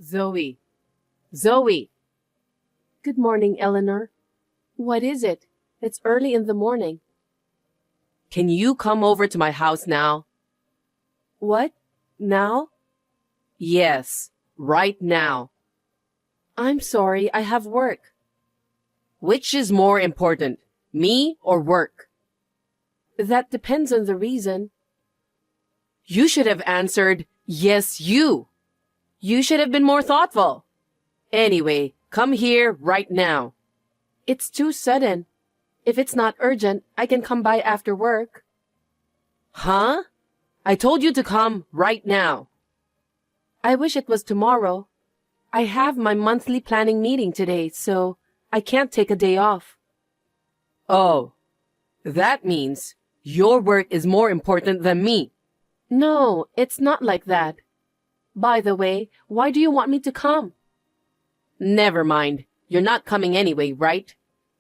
Zoe. Zoe. Good morning, Eleanor. What is it? It's early in the morning. Can you come over to my house now? What? Now? Yes, right now. I'm sorry, I have work. Which is more important, me or work? That depends on the reason. You should have answered, yes, you. You should have been more thoughtful. Anyway, come here right now. It's too sudden. If it's not urgent, I can come by after work. Huh? I told you to come right now. I wish it was tomorrow. I have my monthly planning meeting today, so I can't take a day off. Oh, that means your work is more important than me. No, it's not like that. By the way, why do you want me to come? Never mind. You're not coming anyway, right?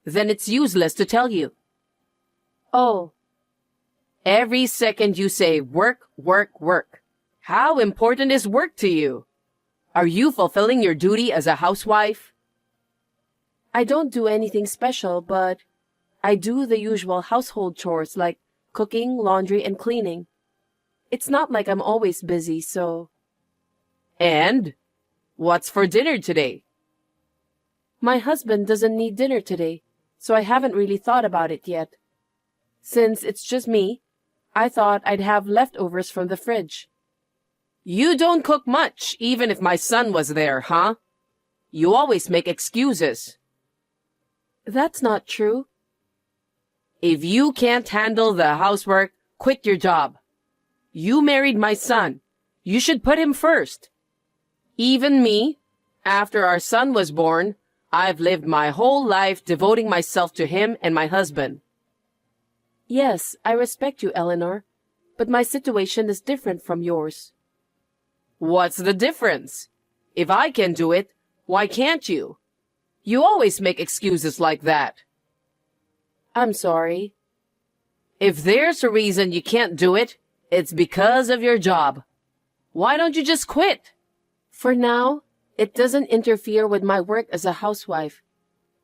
Then it's useless to tell you. Oh. Every second you say work, work, work. How important is work to you? Are you fulfilling your duty as a housewife? I don't do anything special, but I do the usual household chores like cooking, laundry, and cleaning. It's not like I'm always busy, so... And? What's for dinner today? My husband doesn't need dinner today, so I haven't really thought about it yet. Since it's just me, I thought I'd have leftovers from the fridge. You don't cook much, even if my son was there, huh? You always make excuses. That's not true. If you can't handle the housework, quit your job. You married my son. You should put him first. Even me, after our son was born, I've lived my whole life devoting myself to him and my husband. Yes, I respect you, Eleanor, but my situation is different from yours. What's the difference? If I can do it, why can't you? You always make excuses like that. I'm sorry. If there's a reason you can't do it, it's because of your job. Why don't you just quit? For now, it doesn't interfere with my work as a housewife.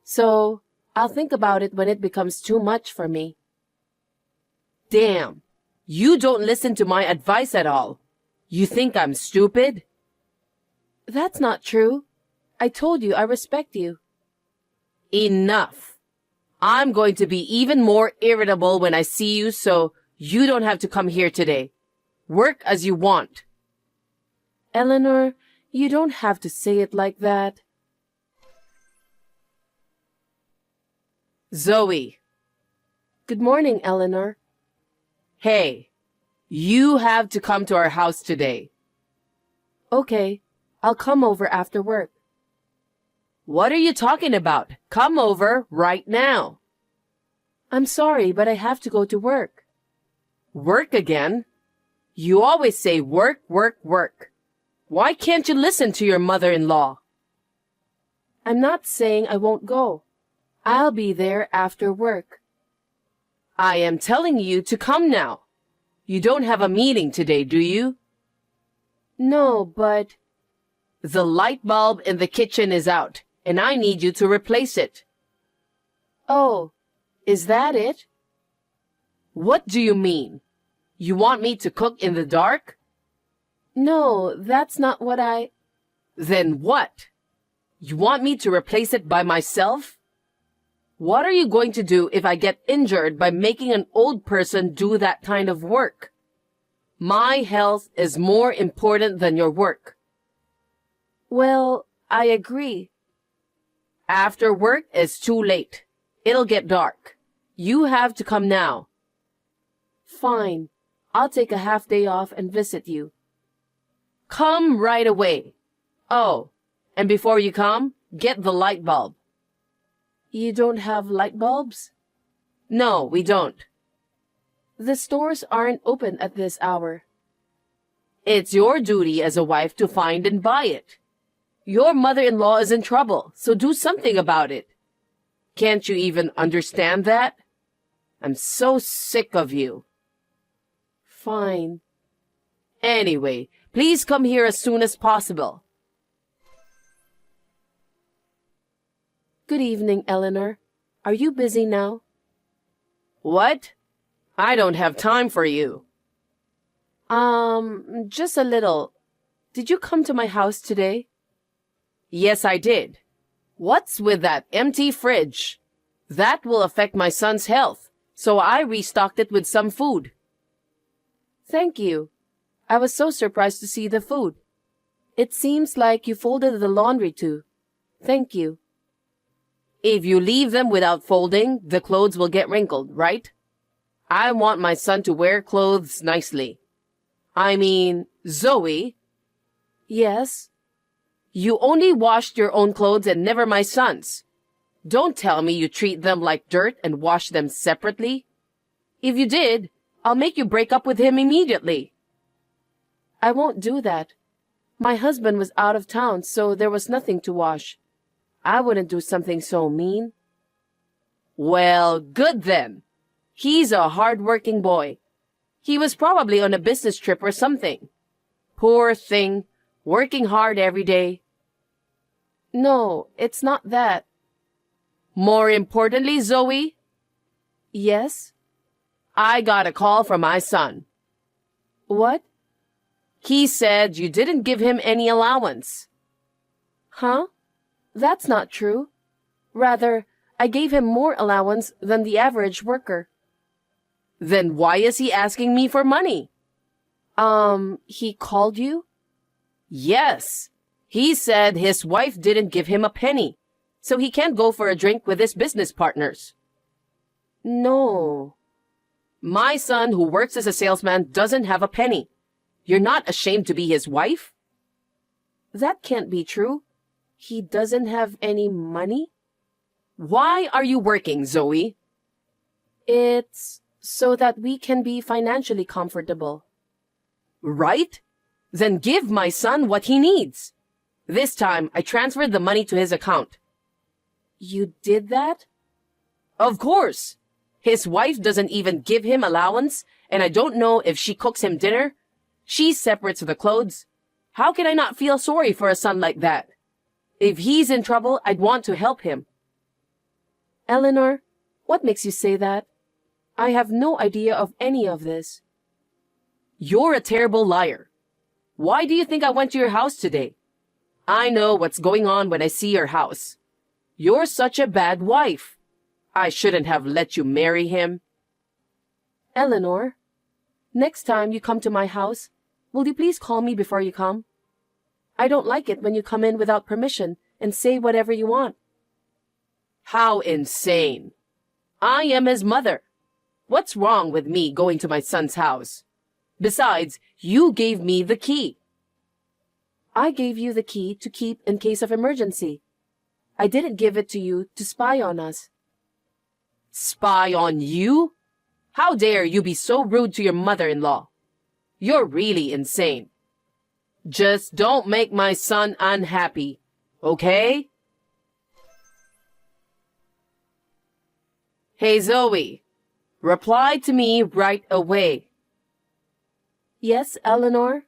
So, I'll think about it when it becomes too much for me. Damn, you don't listen to my advice at all. You think I'm stupid? That's not true. I told you I respect you. Enough. I'm going to be even more irritable when I see you, so you don't have to come here today. Work as you want. Eleanor, you don't have to say it like that. Zoe. Good morning, Eleanor. Hey, you have to come to our house today. Okay, I'll come over after work. What are you talking about? Come over right now. I'm sorry, but I have to go to work. Work again? You always say work, work, work. Why can't you listen to your mother-in-law? I'm not saying I won't go. I'll be there after work. I am telling you to come now. You don't have a meeting today, do you? No, but... The light bulb in the kitchen is out, and I need you to replace it. Oh, is that it? What do you mean? You want me to cook in the dark? No, that's not what I... Then what? You want me to replace it by myself? What are you going to do if I get injured by making an old person do that kind of work? My health is more important than your work. Well, I agree. After work is too late. It'll get dark. You have to come now. Fine. I'll take a half day off and visit you. Come right away. Oh, and before you come, get the light bulb. You don't have light bulbs? No, we don't. The stores aren't open at this hour. It's your duty as a wife to find and buy it. Your mother-in-law is in trouble, so do something about it. Can't you even understand that? I'm so sick of you. Fine. Anyway, please come here as soon as possible. Good evening, Eleanor. Are you busy now? What? I don't have time for you. Just a little. Did you come to my house today? Yes, I did. What's with that empty fridge? That will affect my son's health, so I restocked it with some food. Thank you. I was so surprised to see the food. It seems like you folded the laundry too. Thank you. If you leave them without folding, the clothes will get wrinkled, right? I want my son to wear clothes nicely. I mean, Zoe. Yes? You only washed your own clothes and never my son's. Don't tell me you treat them like dirt and wash them separately. If you did, I'll make you break up with him immediately. I won't do that. My husband was out of town, so there was nothing to wash. I wouldn't do something so mean. Well, good then. He's a hard-working boy. He was probably on a business trip or something. Poor thing, working hard every day. No, it's not that. More importantly, Zoe, Yes? I got a call from my son. What? He said you didn't give him any allowance. Huh? That's not true. Rather, I gave him more allowance than the average worker. Then why is he asking me for money? He called you? Yes. He said his wife didn't give him a penny, so he can't go for a drink with his business partners. No. My son, who works as a salesman, doesn't have a penny. You're not ashamed to be his wife? That can't be true. He doesn't have any money? Why are you working, Zoe? It's so that we can be financially comfortable. Right? Then give my son what he needs. This time, I transferred the money to his account. You did that? Of course. His wife doesn't even give him allowance, and I don't know if she cooks him dinner. She separates the clothes. How can I not feel sorry for a son like that? If he's in trouble, I'd want to help him. Eleanor, what makes you say that? I have no idea of any of this. You're a terrible liar. Why do you think I went to your house today? I know what's going on when I see your house. You're such a bad wife. I shouldn't have let you marry him. Eleanor, next time you come to my house, will you please call me before you come? I don't like it when you come in without permission and say whatever you want. How insane. I am his mother. What's wrong with me going to my son's house? Besides, you gave me the key. I gave you the key to keep in case of emergency. I didn't give it to you to spy on us. Spy on you? How dare you be so rude to your mother-in-law? You're really insane. Just don't make my son unhappy, okay? Hey, Zoe. Reply to me right away. Yes, Eleanor?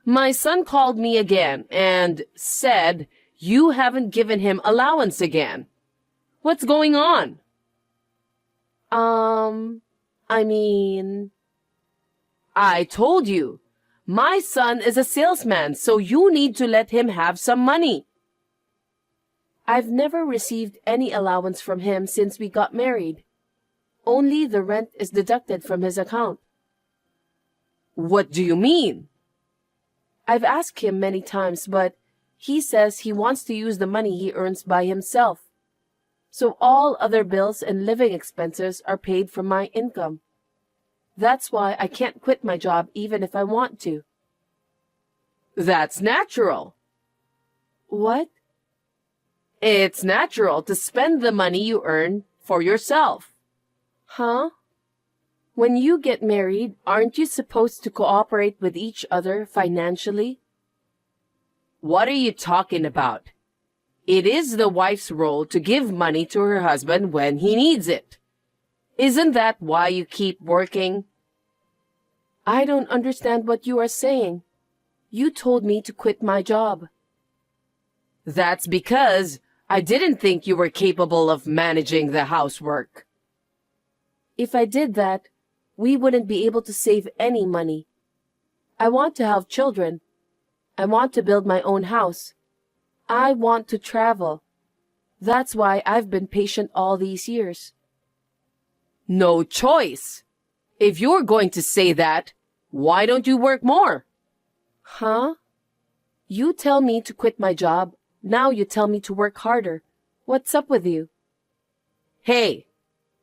My son called me again and said you haven't given him allowance again. What's going on? I told you. My son is a salesman, so you need to let him have some money. I've never received any allowance from him since we got married. Only the rent is deducted from his account. What do you mean? I've asked him many times, but he says he wants to use the money he earns by himself. So all other bills and living expenses are paid from my income. That's why I can't quit my job even if I want to. That's natural. What? It's natural to spend the money you earn for yourself. Huh? When you get married, aren't you supposed to cooperate with each other financially? What are you talking about? It is the wife's role to give money to her husband when he needs it. Isn't that why you keep working? I don't understand what you are saying. You told me to quit my job. That's because I didn't think you were capable of managing the housework. If I did that, we wouldn't be able to save any money. I want to have children. I want to build my own house. I want to travel. That's why I've been patient all these years. No choice. If you're going to say that, why don't you work more? Huh? You tell me to quit my job. Now you tell me to work harder. What's up with you? Hey,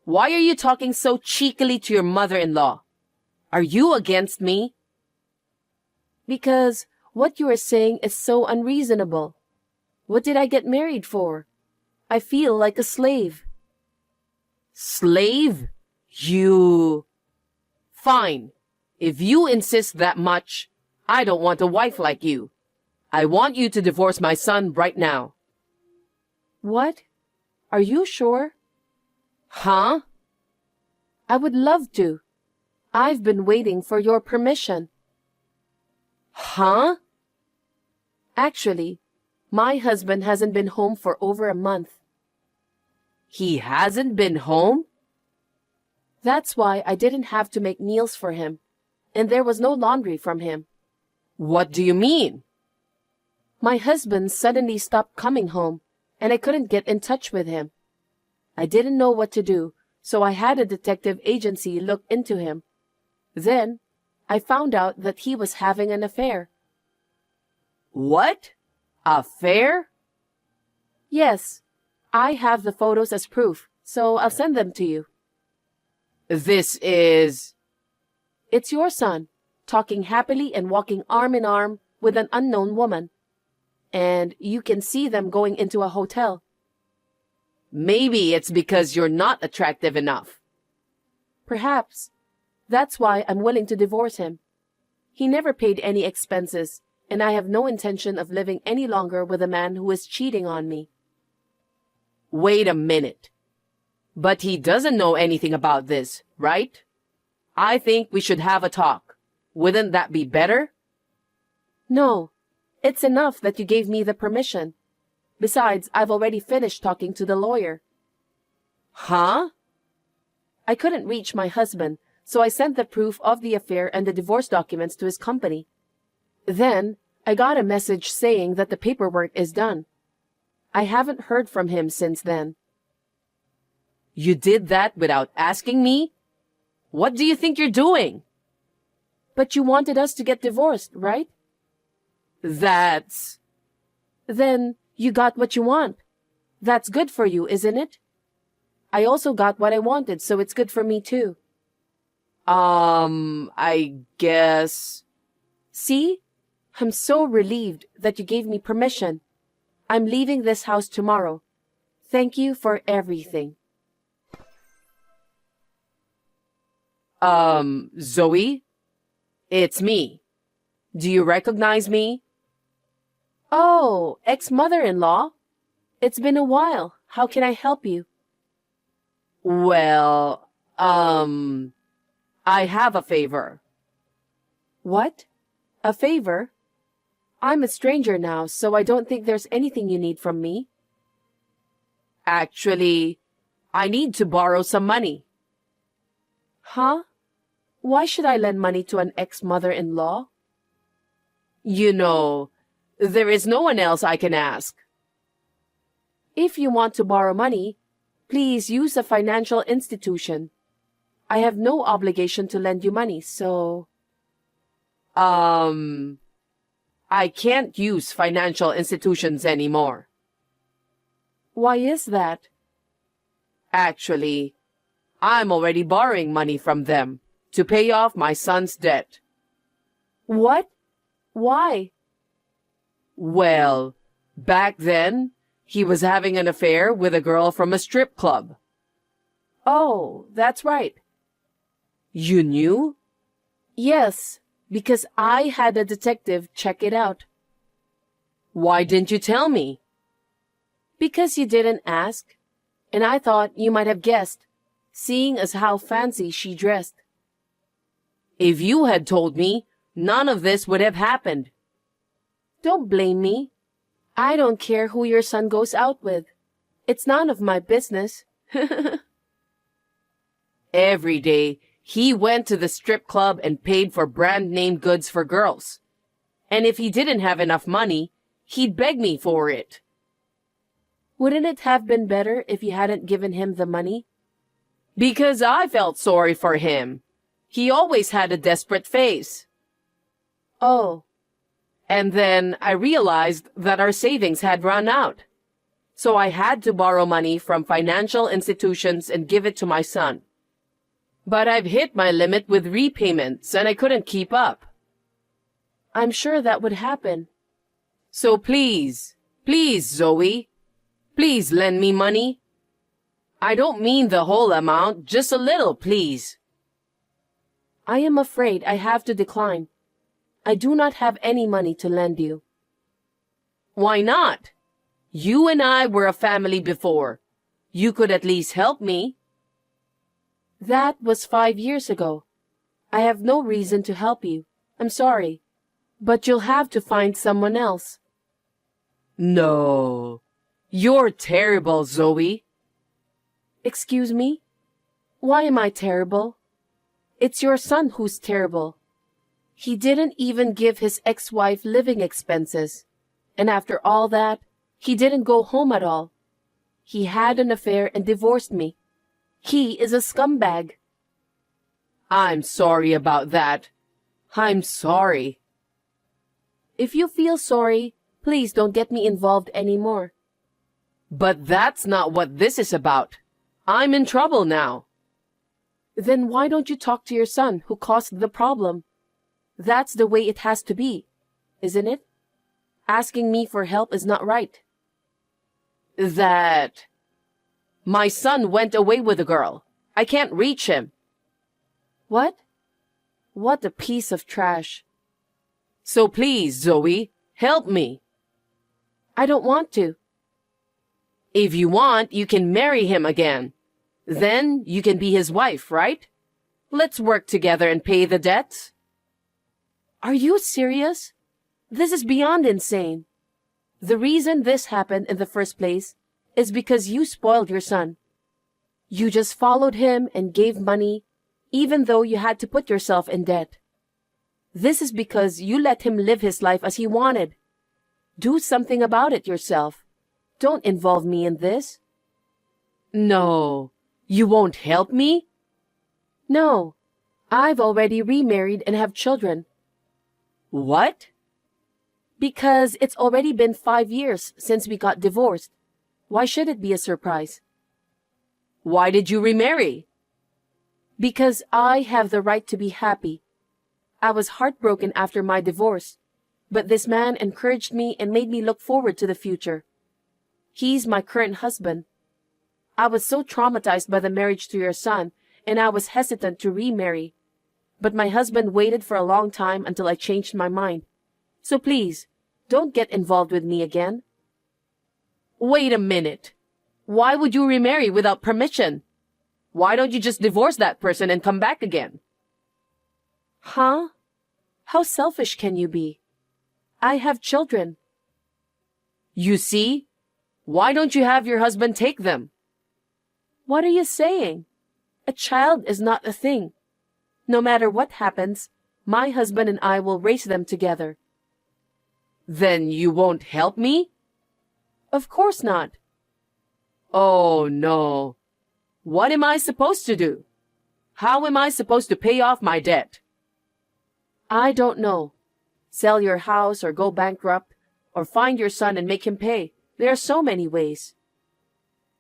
why are you talking so cheekily to your mother-in-law? Are you against me? Because what you are saying is so unreasonable. What did I get married for? I feel like a slave. Slave? You... Fine. If you insist that much, I don't want a wife like you. I want you to divorce my son right now. What? Are you sure? Huh? I would love to. I've been waiting for your permission. Huh? Actually, my husband hasn't been home for over a month. He hasn't been home? That's why I didn't have to make meals for him, and there was no laundry from him. What do you mean? My husband suddenly stopped coming home, and I couldn't get in touch with him. I didn't know what to do, so I had a detective agency look into him. Then, I found out that he was having an affair. What? Affair? Yes, I have the photos as proof, so I'll send them to you. This is... It's your son, talking happily and walking arm in arm with an unknown woman. And you can see them going into a hotel. Maybe it's because you're not attractive enough. Perhaps. That's why I'm willing to divorce him. He never paid any expenses, and I have no intention of living any longer with a man who is cheating on me. Wait a minute. But he doesn't know anything about this, right? I think we should have a talk. Wouldn't that be better? No. It's enough that you gave me the permission. Besides, I've already finished talking to the lawyer. Huh? I couldn't reach my husband, so I sent the proof of the affair and the divorce documents to his company. Then, I got a message saying that the paperwork is done. I haven't heard from him since then. You did that without asking me? What do you think you're doing? But you wanted us to get divorced, right? That's... Then you got what you want. That's good for you, isn't it? I also got what I wanted, so it's good for me too. I guess... See? I'm so relieved that you gave me permission. I'm leaving this house tomorrow. Thank you for everything. Zoe? It's me. Do you recognize me? Oh, ex-mother-in-law. It's been a while. How can I help you? Well, I have a favor. What? A favor? I'm a stranger now, so I don't think there's anything you need from me. Actually, I need to borrow some money. Huh? Why should I lend money to an ex-mother-in-law? You know, there is no one else I can ask. If you want to borrow money, please use a financial institution. I have no obligation to lend you money, so... I can't use financial institutions anymore. Why is that? Actually, I'm already borrowing money from them to pay off my son's debt. What? Why? Well, back then, he was having an affair with a girl from a strip club. Oh, that's right. You knew? Yes, because I had a detective check it out. Why didn't you tell me? Because you didn't ask, and I thought you might have guessed, seeing as how fancy she dressed. If you had told me, none of this would have happened. Don't blame me. I don't care who your son goes out with. It's none of my business. Every day, he went to the strip club and paid for brand name goods for girls. And if he didn't have enough money, he'd beg me for it. Wouldn't it have been better if you hadn't given him the money? Because I felt sorry for him. He always had a desperate face. Oh, And then I realized that our savings had run out. So I had to borrow money from financial institutions and give it to my son. But I've hit my limit with repayments and I couldn't keep up. I'm sure that would happen. So please, Zoe, please lend me money. I don't mean the whole amount, just a little, please. I am afraid I have to decline. I do not have any money to lend you. Why not? You and I were a family before. You could at least help me. That was 5 years ago. I have no reason to help you. I'm sorry. But you'll have to find someone else. No. You're terrible, Zoe. Excuse me? Why am I terrible? It's your son who's terrible. He didn't even give his ex-wife living expenses. And after all that, he didn't go home at all. He had an affair and divorced me. He is a scumbag. I'm sorry about that. I'm sorry. If you feel sorry, please don't get me involved anymore. But that's not what this is about. I'm in trouble now. Then why don't you talk to your son who caused the problem? That's the way it has to be, isn't it? Asking me for help is not right. My son went away with a girl. I can't reach him. What? What a piece of trash. So please, Zoe, help me. I don't want to. If you want, you can marry him again. Then you can be his wife, right? Let's work together and pay the debts. Are you serious? This is beyond insane. The reason this happened in the first place is because you spoiled your son. You just followed him and gave money, even though you had to put yourself in debt. This is because you let him live his life as he wanted. Do something about it yourself. Don't involve me in this. No, you won't help me? No, I've already remarried and have children. What? Because it's already been 5 years since we got divorced. Why should it be a surprise? Why did you remarry? Because I have the right to be happy. I was heartbroken after my divorce, but this man encouraged me and made me look forward to the future. He's my current husband. I was so traumatized by the marriage to your son, and I was hesitant to remarry. But my husband waited for a long time until I changed my mind. So please, don't get involved with me again. Wait a minute. Why would you remarry without permission? Why don't you just divorce that person and come back again? Huh? How selfish can you be? I have children. You see? Why don't you have your husband take them? What are you saying? A child is not a thing. No matter what happens, my husband and I will raise them together. Then you won't help me? Of course not. Oh, no. What am I supposed to do? How am I supposed to pay off my debt? I don't know. Sell your house or go bankrupt, or find your son and make him pay. There are so many ways.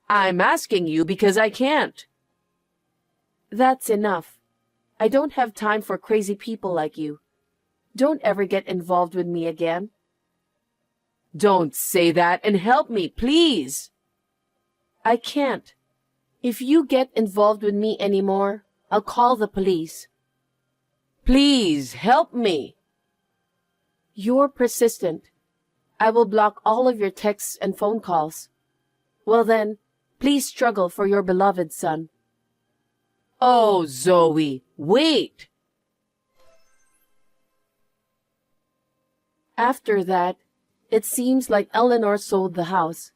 I'm asking you because I can't. That's enough. I don't have time for crazy people like you. Don't ever get involved with me again. Don't say that and help me, please. I can't. If you get involved with me anymore, I'll call the police. Please help me. You're persistent. I will block all of your texts and phone calls. Well then, please struggle for your beloved son. Oh, Zoe, wait. After that, it seems like Eleanor sold the house.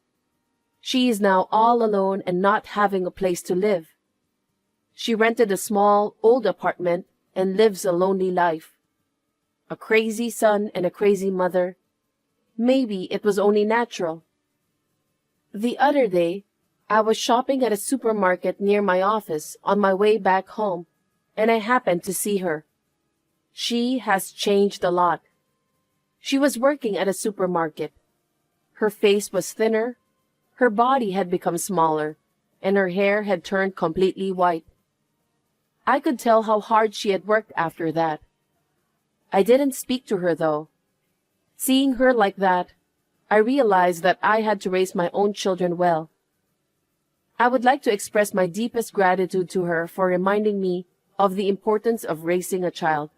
She is now all alone and not having a place to live. She rented a small, old apartment and lives a lonely life. A crazy son and a crazy mother. Maybe it was only natural. The other day, I was shopping at a supermarket near my office on my way back home, and I happened to see her. She has changed a lot. She was working at a supermarket. Her face was thinner, her body had become smaller, and her hair had turned completely white. I could tell how hard she had worked after that. I didn't speak to her, though. Seeing her like that, I realized that I had to raise my own children well. I would like to express my deepest gratitude to her for reminding me of the importance of raising a child.